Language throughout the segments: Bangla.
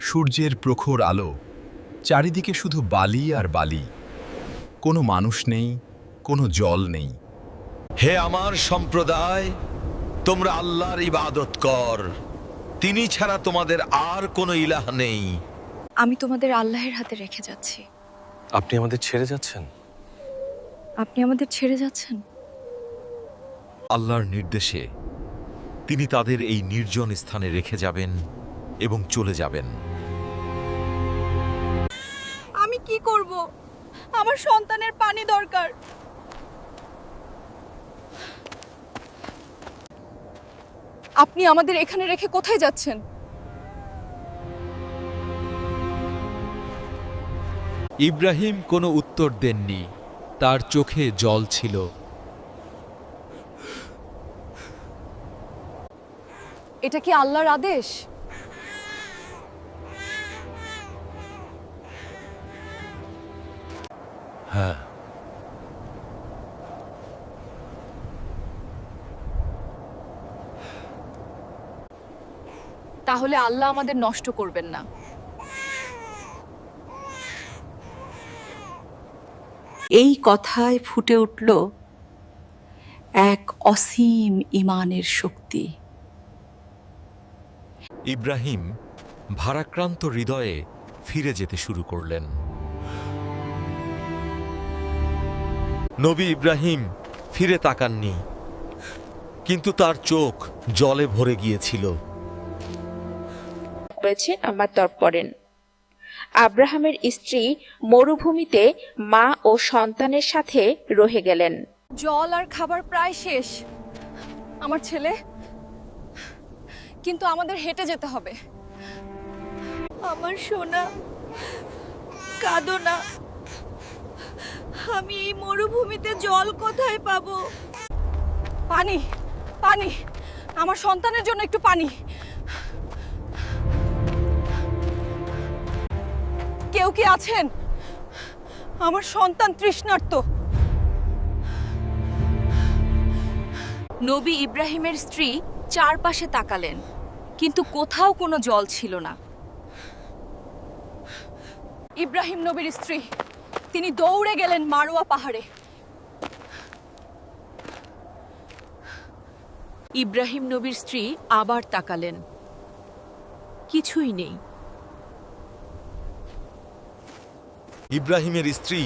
সূর্যের প্রখর আলো, চারিদিকে শুধু বালি আর বালি, কোনো মানুষ নেই, কোনো জল নেই। হে আমার সম্প্রদায়, তোমরা আল্লাহর ইবাদত কর, তিনি ছাড়া তোমাদের আর কোনো ইলাহ নেই। আমি তোমাদের আল্লাহর হাতে রেখে যাচ্ছি। আপনি আমাদের ছেড়ে যাচ্ছেন? আপনি আমাদের ছেড়ে যাচ্ছেন? আল্লাহর নির্দেশে তিনি তাদের এই নির্জন স্থানে রেখে যাবেন এবং চলে যাবেন। আমি কি করব? আমার সন্তানের পানি দরকার। আপনি আমাদের এখানে রেখে কোথায় যাচ্ছেন? ইব্রাহিম কোনো উত্তর দেননি, তার চোখে জল ছিল। এটা কি আল্লাহর আদেশ? হ্যাঁ, তাহলে আল্লাহ আমাদের নষ্ট করবেন না। এই কথায় ফুটে উঠল এক অসীম ঈমানের শক্তি। ইব্রাহিম ভারাক্রান্ত হৃদয়ে ফিরে যেতে শুরু করলেন। নবী ইব্রাহিম ফিরে তাকাননি, কিন্তু তার চোখ জলে ভরে গিয়েছিল। হয়েছে আমার পড়েন। আব্রাহামের স্ত্রী মরুভূমিতে মা ও সন্তানের সাথে রহে গেলেন। জল আর খাবার প্রায় শেষ। আমার ছেলে, কিন্তু আমাদের হেঁটে যেতে হবে। আমার সোনা, কাঁদো না। আমি এই মরুভূমিতে জল কোথায় পাবো? পানি, পানি, আমার সন্তানের জন্য একটু পানি। কেউ কি আছেন? আমার সন্তান তৃষ্ণার্ত। নবী ইব্রাহিমের স্ত্রী চারপাশে তাকালেন, কিন্তু কোথাও কোনো জল ছিল না। ইব্রাহিম নবীর স্ত্রী, তিনি দৌড়ে গেলেন মারোয়া পাহাড়ে। ইব্রাহিম নবীর স্ত্রী আবার তাকালেন, কিছুই নেই। ইব্রাহিমের স্ত্রী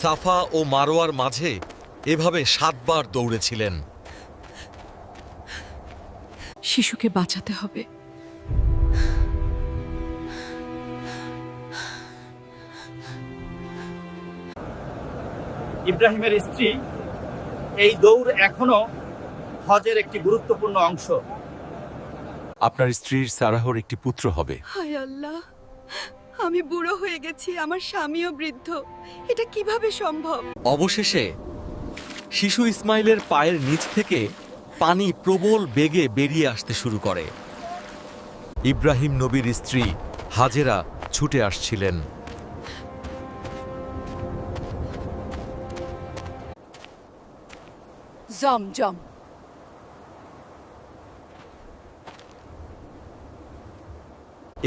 সাফা ও মারোয়ার মাঝে এভাবে 7 বার দৌড়েছিলেন। শিশুকে বাঁচাতে হবে। ইব্রাহিমের স্ত্রী, এই দৌড় এখনো হজের একটি গুরুত্বপূর্ণ অংশ। আপনার স্ত্রীর সারাহর একটি পুত্র হবে। হায় আল্লাহ, আমি বুড়ো হয়ে গেছি, আমার স্বামীও বৃদ্ধ। এটা কিভাবে সম্ভব? অবশেষে শিশু ইসমাইলের পায়ের নিচ থেকে পানি প্রবল বেগে বেরিয়ে আসতে শুরু করে। ইব্রাহিম নবীর স্ত্রী হাজেরা ছুটে আসছিলেন। জমজম।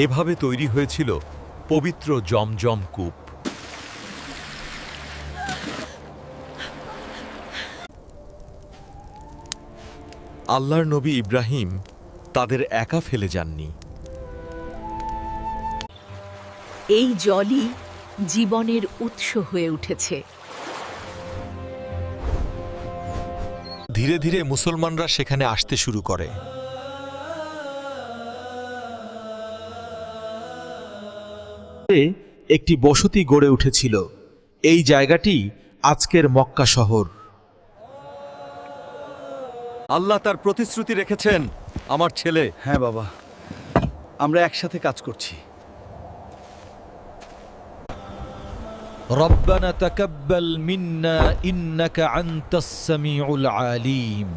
এভাবে তৈরি হয়েছিল পবিত্র জমজম কূপ। আল্লাহর নবী ইব্রাহিম তাদের একা ফেলে যাননি। এই জলই জীবনের উৎস হয়ে উঠেছে। ধীরে ধীরে মুসলমানরা সেখানে আসতে শুরু করে। একটি বসতি গড়ে উঠেছিল। এই জায়গাটি আজকের মক্কা শহর। আল্লাহ তার প্রতিশ্রুতি রেখেছেন, আমার ছেলে। হ্যাঁ বাবা, আমরা একসাথে কাজ করছি। রব্বানা তাকাব্বাল মিন্না ইন্নাকা আনতাস সামিউল আলিম।